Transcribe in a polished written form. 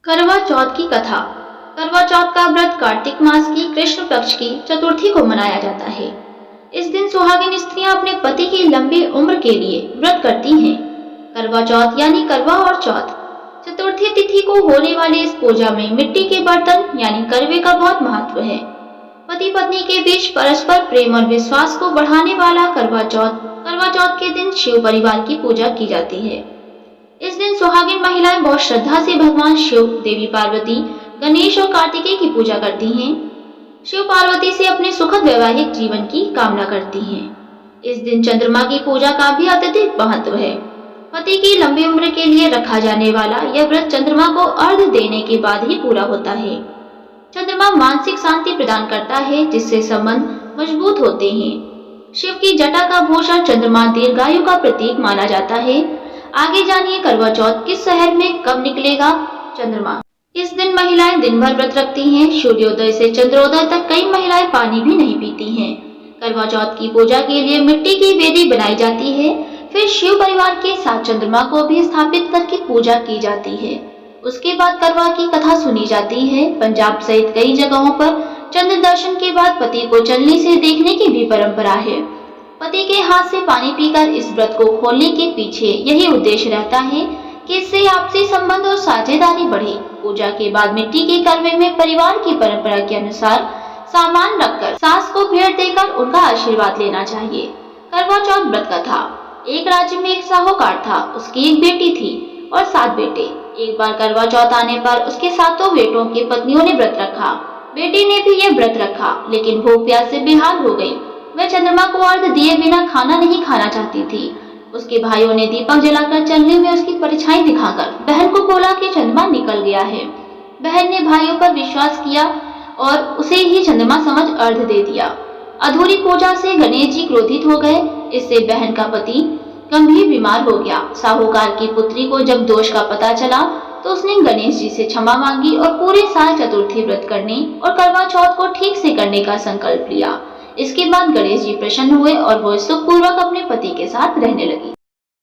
करवा चौथ की कथा। करवा चौथ का व्रत कार्तिक मास की कृष्ण पक्ष की चतुर्थी को मनाया जाता है। इस दिन सुहागिन स्त्रियां अपने पति की लंबी उम्र के लिए व्रत करती हैं। करवा चौथ यानी करवा और चौथ चतुर्थी तिथि को होने वाली इस पूजा में मिट्टी के बर्तन यानी करवे का बहुत महत्व है। पति पत्नी के बीच परस्पर प्रेम और विश्वास को बढ़ाने वाला करवा चौथ के दिन शिव परिवार की पूजा की जाती है। इस दिन सुहागिन महिलाएं बहुत श्रद्धा से भगवान शिव, देवी पार्वती, गणेश और कार्तिकेय की पूजा करती हैं। शिव पार्वती से अपने सुखद वैवाहिक जीवन की कामना करती हैं। इस दिन चंद्रमा की पूजा का भी अत्यधिक महत्व है। पति की लंबी उम्र के लिए रखा जाने वाला यह व्रत चंद्रमा को अर्घ्य देने के बाद ही पूरा होता है। चंद्रमा मानसिक शांति प्रदान करता है, जिससे संबंध मजबूत होते हैं। शिव की जटा का भूषण चंद्रमा दीर्घायु का प्रतीक माना जाता है। आगे जानिए करवा चौथ किस शहर में कब निकलेगा चंद्रमा। इस दिन महिलाएं दिन भर व्रत रखती हैं। सूर्योदय से चंद्रोदय तक कई महिलाएं पानी भी नहीं पीती हैं। करवा चौथ की पूजा के लिए मिट्टी की वेदी बनाई जाती है। फिर शिव परिवार के साथ चंद्रमा को भी स्थापित करके पूजा की जाती है। उसके बाद करवा की कथा सुनी जाती है। पंजाब सहित कई जगहों पर चंद्र दर्शन के बाद पति को चलनी से देखने की भी परंपरा है। पति के हाथ से पानी पीकर इस व्रत को खोलने के पीछे यही उद्देश्य रहता है कि इससे आपसी संबंध और साझेदारी बढ़े। पूजा के बाद मिट्टी के करवे में परिवार की परंपरा के अनुसार सामान रखकर सास को भेंट देकर उनका आशीर्वाद लेना चाहिए। करवा चौथ व्रत कथा। एक राज्य में एक साहूकार था। उसकी एक बेटी थी और 7 बेटे। एक बार करवा चौथ आने पर उसके 7 बेटों की पत्नियों ने व्रत रखा। बेटी ने भी यह व्रत रखा, लेकिन भूख प्यास से बेहाल हो गई। वह चंद्रमा को अर्घ्य दिए बिना खाना नहीं खाना चाहती थी। उसके भाइयों ने दीपक जलाकर चलने में उसकी परछाई दिखाकर बहन को बोला कि चंद्रमा निकल गया है। बहन ने भाइयों पर विश्वास किया और उसे ही चंद्रमा समझ अर्घ्य दे दिया। अधूरी पूजा से गणेश जी क्रोधित हो गए। इससे बहन का पति गंभीर बीमार हो गया। साहूकार की पुत्री को जब दोष का पता चला तो उसने गणेश जी से क्षमा मांगी और पूरे साल चतुर्थी व्रत करने और करवा चौथ को ठीक से करने का संकल्प लिया। इसके बाद गणेश जी प्रसन्न हुए और वो सुखपूर्वक अपने पति के साथ रहने लगी।